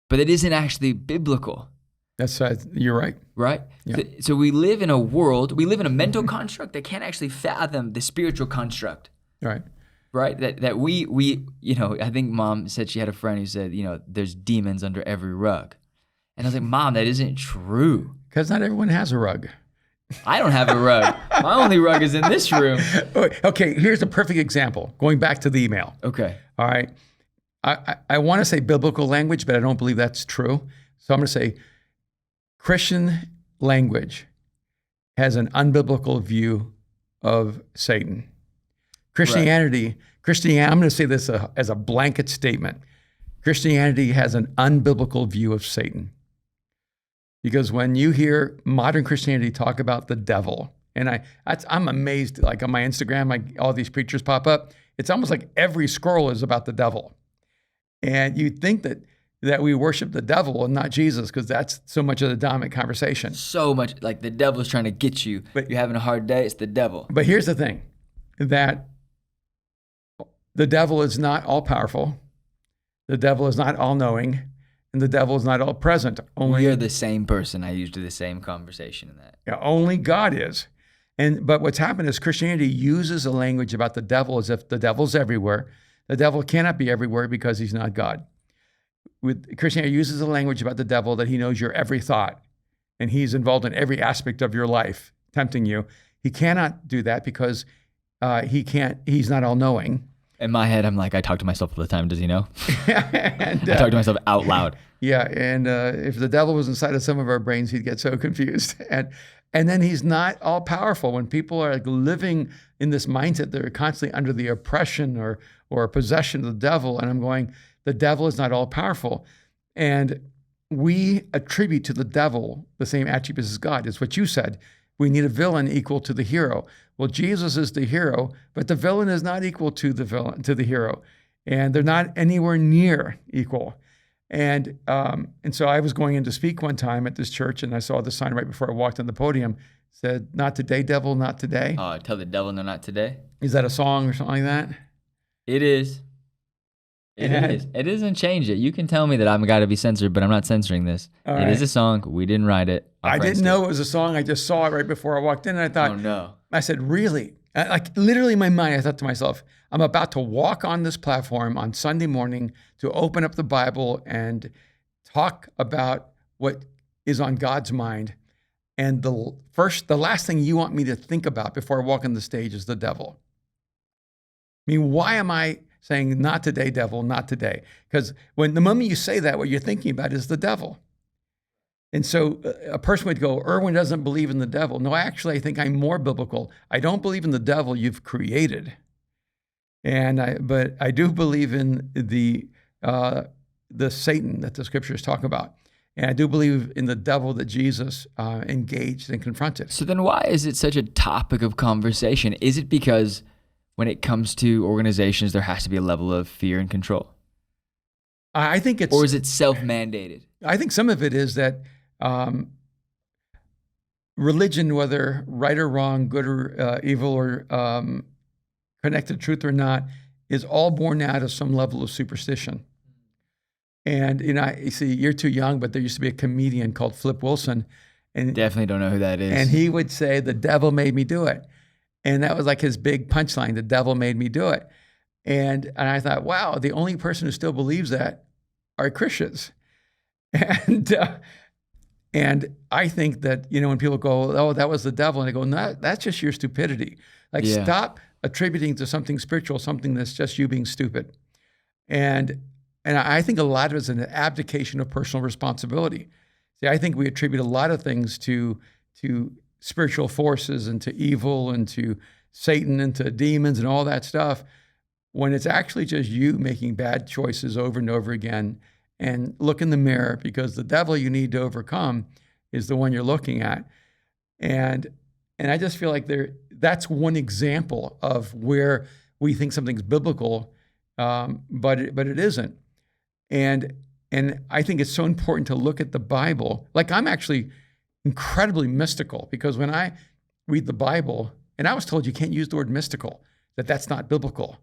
But it isn't actually biblical. That's you're right. Right? Yeah. So we live in a world, we live in a mental construct that can't actually fathom the spiritual construct. Right. Right? That we I think Mom said she had a friend who said, there's demons under every rug. And I was like, Mom, that isn't true. Because not everyone has a rug. I don't have a rug. My only rug is in this room. Okay, here's a perfect example. Going back to the email. Okay. All right. I want to say biblical language, but I don't believe that's true. So I'm going to say Christian language has an unbiblical view of Satan. Christianity, I'm going to say this as a blanket statement. Christianity has an unbiblical view of Satan. Because when you hear modern Christianity talk about the devil, and I'm amazed, like on my Instagram, all these preachers pop up. It's almost like every scroll is about the devil. And you'd think that we worship the devil and not Jesus, because that's so much of the dominant conversation. So much, like the devil's trying to get you. But you're having a hard day, it's the devil. But here's the thing, that the devil is not all-powerful. The devil is not all-knowing. And the devil is not all-present. We are the same person. I used the same conversation in that. Yeah, only God is. But what's happened is Christianity uses a language about the devil as if the devil's everywhere. The devil cannot be everywhere because he's not God. Christianity uses a language about the devil that he knows your every thought, and he's involved in every aspect of your life, tempting you. He cannot do that because he's not all-knowing. In my head, I'm like, I talk to myself all the time. Does he know? I talk to myself out loud. Yeah, and if the devil was inside of some of our brains, he'd get so confused. And then he's not all powerful. When people are living in this mindset, they're constantly under the oppression or possession of the devil. And I'm going, the devil is not all powerful. And we attribute to the devil the same attributes as God. It's what you said. We need a villain equal to the hero. Well, Jesus is the hero, but the villain is not equal to the hero. And they're not anywhere near equal. And so I was going in to speak one time at this church, and I saw the sign right before I walked on the podium, said, "Not today, devil, not today." Tell the devil no, not today. Is that a song or something like that? It is. It is. It doesn't change it. You can tell me that I'm got to be censored, but I'm not censoring this. It is a song. We didn't write it. I didn't know it was a song. I just saw it right before I walked in, and I thought, oh no. I said, really? Like literally in my mind, I thought to myself, I'm about to walk on this platform on Sunday morning to open up the Bible and talk about what is on God's mind. And the last thing you want me to think about before I walk on the stage is the devil. I mean, why am I saying, not today, devil, not today? Because when the moment you say that, what you're thinking about is the devil. And so a person would go, Erwin doesn't believe in the devil. No, actually, I think I'm more biblical. I don't believe in the devil you've created. But I do believe in the Satan that the scriptures talk about. And I do believe in the devil that Jesus engaged and confronted. So then why is it such a topic of conversation? Is it because when it comes to organizations, there has to be a level of fear and control? I think it's... Or is it self-mandated? I think some of it is that religion, whether right or wrong, good or evil, or connected to truth or not, is all born out of some level of superstition. And, you see, you're too young, but there used to be a comedian called Flip Wilson. And definitely don't know who that is. And he would say, the devil made me do it. And that was like his big punchline, the devil made me do it. And I thought, wow, the only person who still believes that are Christians. And I think that, when people go, oh, that was the devil, and I go, no, that's just your stupidity. Stop attributing to something spiritual something that's just you being stupid. And I think a lot of it is an abdication of personal responsibility. See, I think we attribute a lot of things to spiritual forces and to evil and to Satan and to demons and all that stuff, when it's actually just you making bad choices over and over again. And look in the mirror, because the devil you need to overcome is the one you're looking at. And I just feel like that's one example of where we think something's biblical, but it isn't. And I think it's so important to look at the Bible. Like, I'm actually incredibly mystical, because when I read the Bible, and I was told you can't use the word mystical, that's not biblical.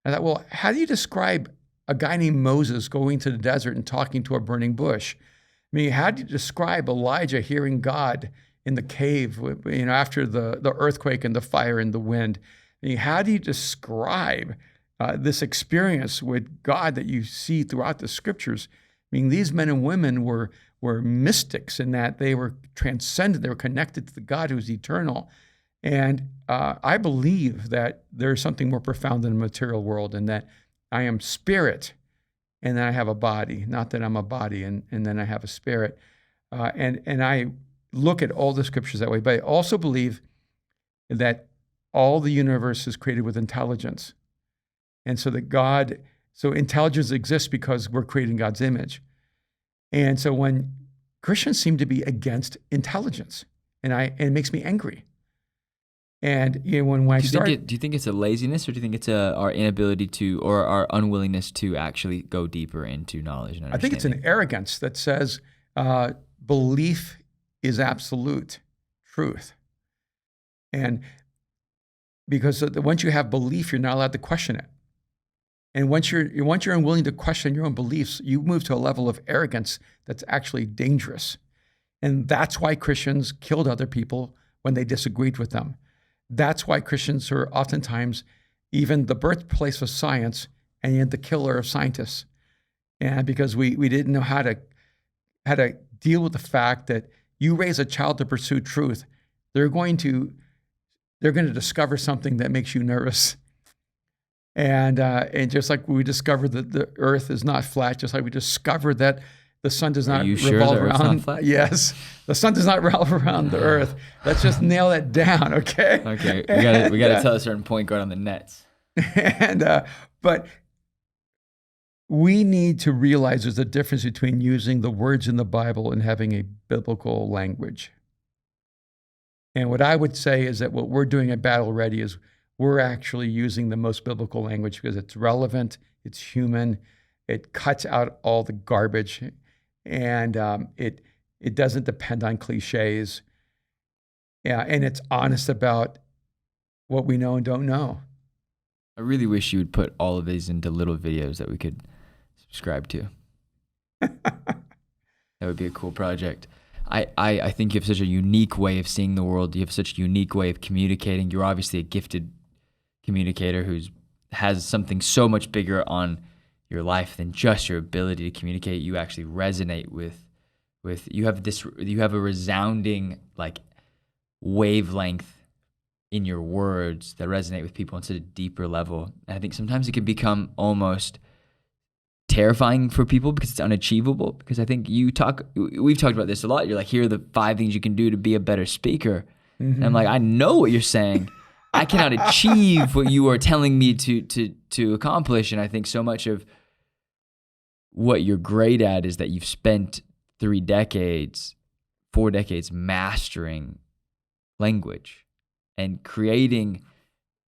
I thought, well, how do you describe a guy named Moses going to the desert and talking to a burning bush? I mean, how do you describe Elijah hearing God in the cave, after the earthquake and the fire and the wind? I mean, how do you describe this experience with God that you see throughout the scriptures? I mean, these men and women were mystics in that they were transcendent. They were connected to the God who's eternal. And I believe that there's something more profound in the material world, and that I am spirit, and then I have a body. Not that I'm a body and then I have a spirit. And I look at all the scriptures that way. But I also believe that all the universe is created with intelligence. And so so intelligence exists because we're creating God's image. And so when Christians seem to be against intelligence, and it makes me angry. And when I started, do you think it's a laziness, or do you think it's our inability to, or our unwillingness to actually go deeper into knowledge and understanding? I think it's an arrogance that says belief is absolute truth, and because once you have belief, you're not allowed to question it. And once you're unwilling to question your own beliefs, you move to a level of arrogance that's actually dangerous. And that's why Christians killed other people when they disagreed with them. That's why Christians are oftentimes even the birthplace of science, and yet the killer of scientists. And because we didn't know how to deal with the fact that you raise a child to pursue truth, they're going to discover something that makes you nervous. And just like we discovered that the earth is not flat, just like we discovered that the sun does not revolve around. Yes, the sun does not revolve around the earth. Let's just nail that down, okay? Okay, we gotta tell a certain point guard on the nets. But we need to realize there's a difference between using the words in the Bible and having a biblical language. And what I would say is that what we're doing at Battle Ready is we're actually using the most biblical language because it's relevant, it's human, it cuts out all the garbage, and it doesn't depend on cliches. Yeah, and it's honest about what we know and don't know. I really wish you would put all of these into little videos that we could subscribe to. That would be a cool project. I think you have such a unique way of seeing the world. You have such a unique way of communicating. You're obviously a gifted communicator who has something so much bigger on your life than just your ability to communicate. You actually resonate with you have a resounding like wavelength in your words that resonate with people on such a deeper level. And I think sometimes it can become almost terrifying for people because it's unachievable. Because I think we've talked about this a lot. You're like, here are the 5 things you can do to be a better speaker. Mm-hmm. And I'm like, I know what you're saying. I cannot achieve what you are telling me to accomplish. And I think so much of what you're great at is that you've spent 4 decades mastering language and creating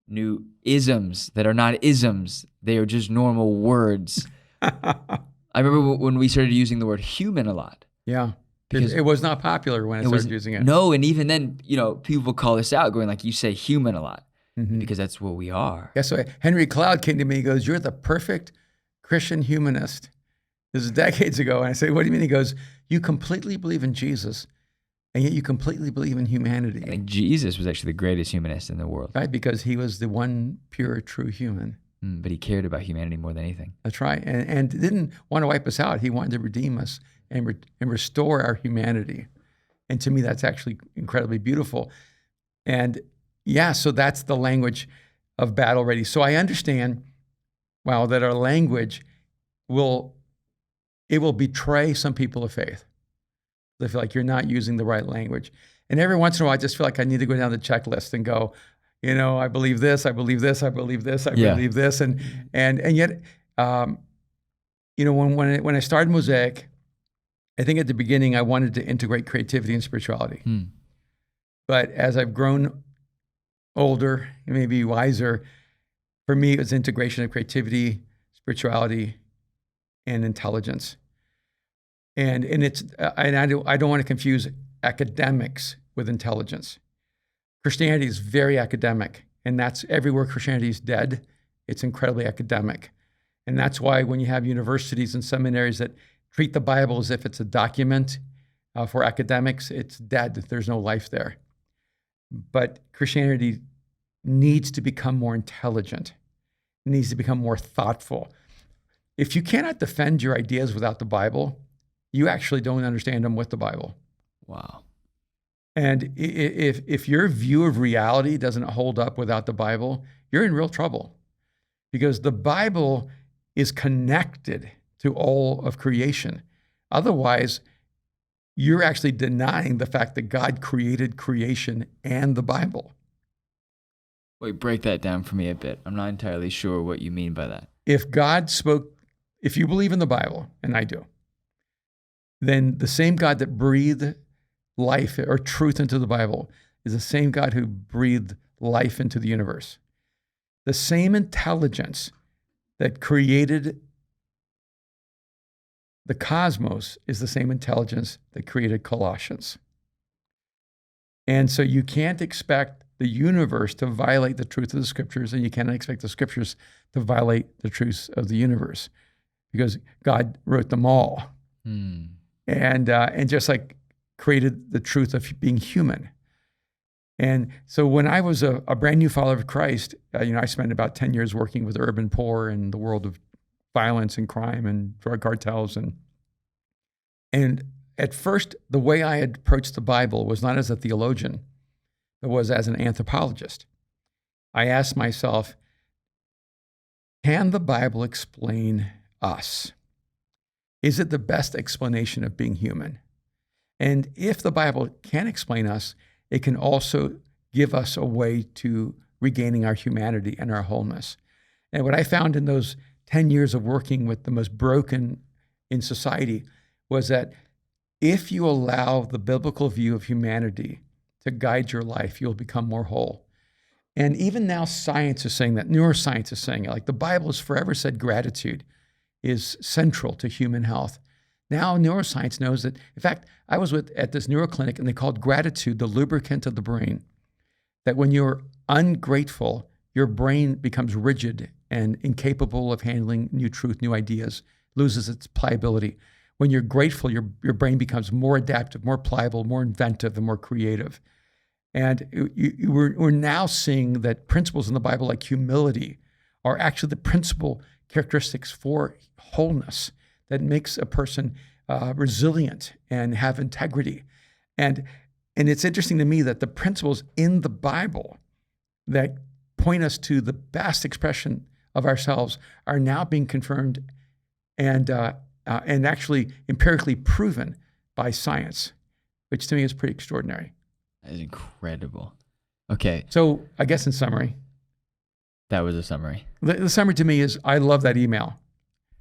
new isms that are not isms. They are just normal words. I remember when we started using the word human a lot. Yeah. Because it was not popular when I started using it. No, and even then, people call us out going like, you say human a lot because that's what we are. Yeah, so Henry Cloud came to me and goes, you're the perfect Christian humanist. This is decades ago. And I said, what do you mean? He goes, you completely believe in Jesus, and yet you completely believe in humanity. I think Jesus was actually the greatest humanist in the world. Right, because he was the one pure, true human. But he cared about humanity more than anything. That's right, and didn't want to wipe us out. He wanted to redeem us and restore our humanity. And to me, that's actually incredibly beautiful. And yeah, so that's the language of battle ready. So I understand, wow, that our language will betray some people of faith. They feel like you're not using the right language. And every once in a while, I just feel like I need to go down the checklist and go, I believe this, I believe this, I believe this, I believe this. And yet, when I started Mosaic, I think at the beginning, I wanted to integrate creativity and spirituality. But as I've grown older, maybe wiser, for me, it was integration of creativity, spirituality, and intelligence. And I don't want to confuse academics with intelligence. Christianity is very academic, and that's everywhere Christianity is dead. It's incredibly academic. And that's why when you have universities and seminaries that treat the Bible as if it's a document for academics, it's dead. There's no life there. But Christianity needs to become more intelligent. It needs to become more thoughtful. If you cannot defend your ideas without the Bible, you actually don't understand them with the Bible. Wow. And if your view of reality doesn't hold up without the Bible, you're in real trouble, because the Bible is connected to all of creation. Otherwise, you're actually denying the fact that God created creation and the Bible. Wait, break that down for me a bit. I'm not entirely sure what you mean by that. If God spoke, if you believe in the Bible, and I do, then the same God that breathed life or truth into the Bible is the same God who breathed life into the universe. The same intelligence that created the cosmos is the same intelligence that created Colossians. And so you can't expect the universe to violate the truth of the scriptures, and you cannot expect the scriptures to violate the truths of the universe, because God wrote them all. And just like created the truth of being human. And so when I was a brand new follower of Christ, I spent about 10 years working with urban poor in the world of violence and crime and drug cartels. And at first, the way I had approached the Bible was not as a theologian, but was as an anthropologist. I asked myself, can the Bible explain us? Is it the best explanation of being human? And if the Bible can explain us, it can also give us a way to regaining our humanity and our wholeness. And what I found in those 10 years of working with the most broken in society was that if you allow the biblical view of humanity to guide your life, you'll become more whole. And even now, science is saying that, neuroscience is saying it. Like the Bible has forever said gratitude is central to human health. Now neuroscience knows that. In fact, I was at this neuroclinic, and they called gratitude the lubricant of the brain. That when you're ungrateful, your brain becomes rigid and incapable of handling new truth, new ideas, loses its pliability. When you're grateful, your brain becomes more adaptive, more pliable, more inventive, and more creative. And we're now seeing that principles in the Bible, like humility, are actually the principal characteristics for wholeness that makes a person resilient and have integrity. And it's interesting to me that the principles in the Bible that point us to the best expression of ourselves are now being confirmed and actually empirically proven by science, which to me is pretty extraordinary. That is incredible. Okay. So I guess in summary. That was a summary. The summary to me is I love that email.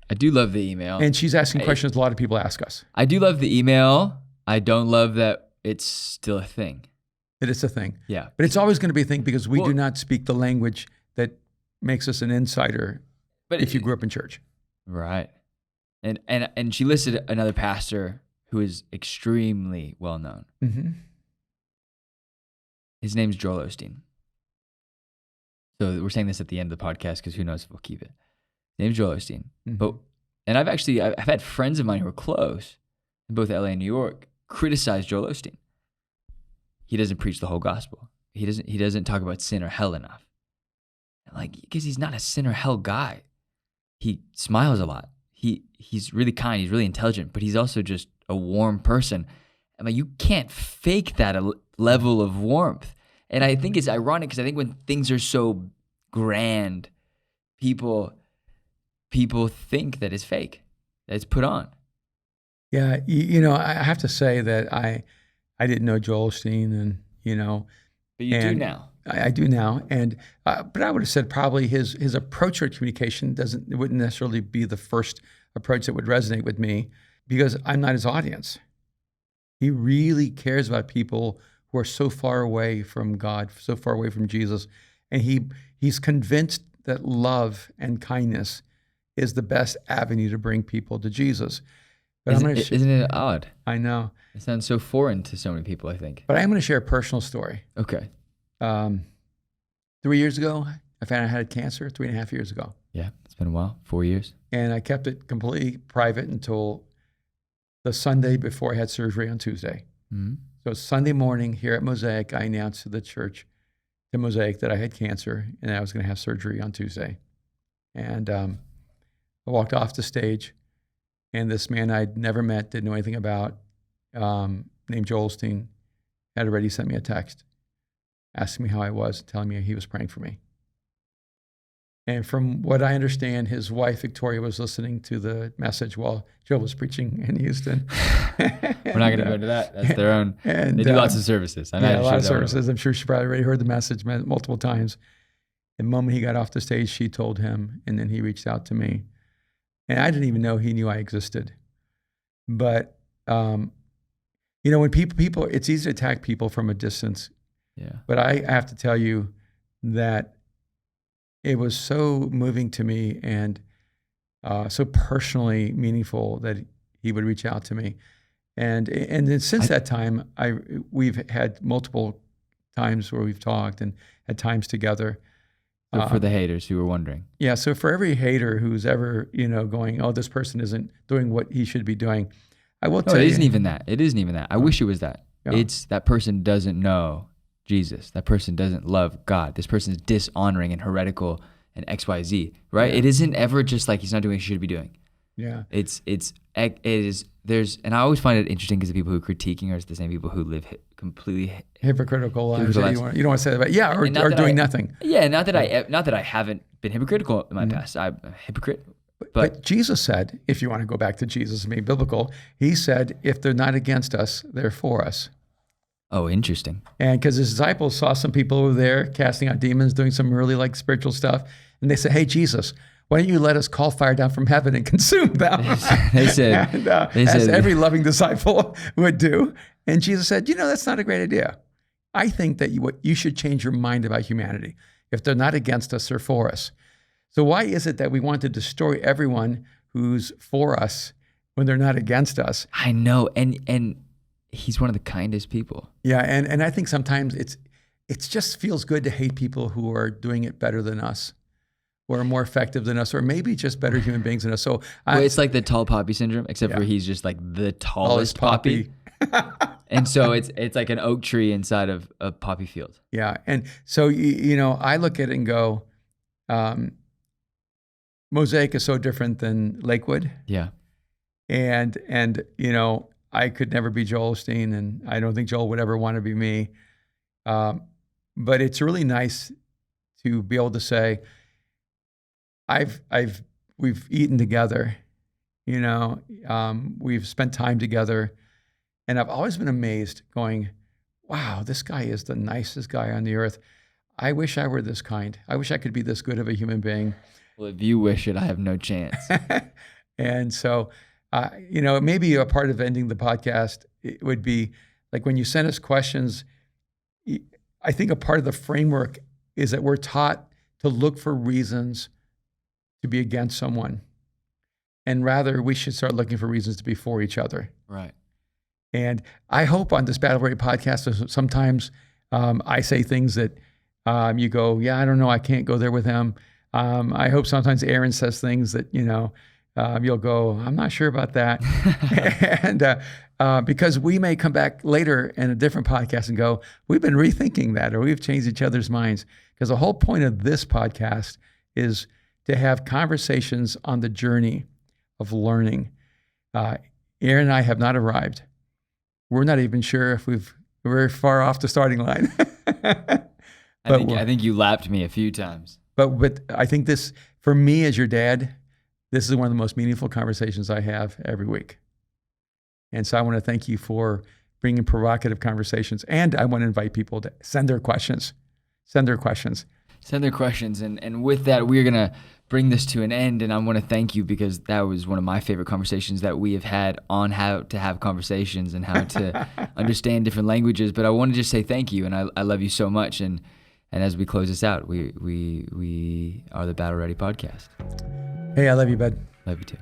I do love the email. And she's asking questions a lot of people ask us. I do love the email. I don't love that it's still a thing. It is a thing. Yeah. But it's always going to be a thing because we do not speak the language that makes us an insider if you grew up in church. Right. And she listed another pastor who is extremely well known. Mm-hmm. His name's Joel Osteen. So we're saying this at the end of the podcast because who knows if we'll keep it. His name's Joel Osteen. Mm-hmm. I've had friends of mine who are close in both LA and New York criticize Joel Osteen. He doesn't preach the whole gospel. He doesn't talk about sin or hell enough. Because he's not a sin or hell guy. He smiles a lot. He's really kind. He's really intelligent, but he's also just a warm person. You can't fake that level of warmth. And I think it's ironic because I think when things are so grand, people think that it's fake, that it's put on. Yeah, I have to say that I didn't know Joel Osteen, and But you do now. I do now, and but I would have said probably his approach to communication wouldn't necessarily be the first approach that would resonate with me, because I'm not his audience. He really cares about people who are so far away from God, so far away from Jesus, and he's convinced that love and kindness is the best avenue to bring people to Jesus. But Isn't it odd? I know. It sounds so foreign to so many people, I think. But I am going to share a personal story. Okay. 3 years ago, I found out I had cancer, 3.5 years ago. Yeah, it's been a while, 4 years. And I kept it completely private until the Sunday before I had surgery on Tuesday. Mm-hmm. So Sunday morning here at Mosaic, I announced to the church, to Mosaic, that I had cancer and I was going to have surgery on Tuesday. And I walked off the stage, and this man I'd never met, didn't know anything about, named Joel Osteen, had already sent me a text asking me how I was, telling me he was praying for me. And from what I understand, his wife, Victoria, was listening to the message while Joel was preaching in Houston. We're not going to go into that. That's their own. And, they do lots of services. A lot of services. I'm sure she probably already heard the message multiple times. The moment he got off the stage, she told him, and then he reached out to me. And I didn't even know he knew I existed. But, when people, it's easy to attack people from a distance. Yeah. But I have to tell you that it was so moving to me and so personally meaningful that he would reach out to me. And then since that time, we've had multiple times where we've talked and had times together. So for the haters who were wondering. Yeah. So for every hater who's ever, going, oh, this person isn't doing what he should be doing, I will tell you. It isn't even that. It isn't even that. I wish it was that. Yeah. It's that person doesn't know Jesus. That person doesn't love God. This person is dishonoring and heretical and XYZ, right? Yeah. It isn't ever just like he's not doing what he should be doing. Yeah. It is, and I always find it interesting because the people who are critiquing are the same people who live completely hypocritical lives. You don't want to say that, but yeah, or doing nothing. Yeah, not that I haven't been hypocritical in my past. I'm a hypocrite. But Jesus said, if you want to go back to Jesus and be biblical, he said, if they're not against us, they're for us. Oh, interesting. And because his disciples saw some people over there casting out demons, doing some really spiritual stuff. And they said, hey, Jesus, why don't you let us call fire down from heaven and consume them? They said, as every loving disciple would do. And Jesus said, that's not a great idea. I think that you should change your mind about humanity. If they're not against us, they're for us. So why is it that we want to destroy everyone who's for us when they're not against us? I know. And he's one of the kindest people. Yeah. And I think sometimes it just feels good to hate people who are doing it better than us, or are more effective than us, or maybe just better human beings than us. So it's like the tall poppy syndrome, except for he's just like the tallest poppy. And so it's like an oak tree inside of a poppy field. Yeah. And so, I look at it and go, Mosaic is so different than Lakewood. Yeah. And I could never be Joel Osteen, and I don't think Joel would ever want to be me. But it's really nice to be able to say, we've eaten together, we've spent time together, and I've always been amazed going, wow, this guy is the nicest guy on the earth. I wish I were this kind. I wish I could be this good of a human being. Well, if you wish it, I have no chance. And so, maybe a part of ending the podcast, it would be like when you send us questions, I think a part of the framework is that we're taught to look for reasons to be against someone. And rather, we should start looking for reasons to be for each other. Right. And I hope on this Battle Ready podcast, sometimes I say things that you go, yeah, I don't know, I can't go there with him. I hope sometimes Aaron says things that, you'll go, I'm not sure about that. And because we may come back later in a different podcast and go, we've been rethinking that, or we've changed each other's minds. Because the whole point of this podcast is to have conversations on the journey of learning. Aaron and I have not arrived. We're not even sure if we're very far off the starting line. I think you lapped me a few times. But I think this, for me as your dad, this is one of the most meaningful conversations I have every week. And so I want to thank you for bringing provocative conversations. And I want to invite people to send their questions. Send their questions. And with that, we're going to bring this to an end. And I want to thank you because that was one of my favorite conversations that we have had on how to have conversations and how to understand different languages. But I want to just say thank you. And I love you so much. And as we close this out, we are the Battle Ready Podcast. Hey, I love you, bud. Love you too.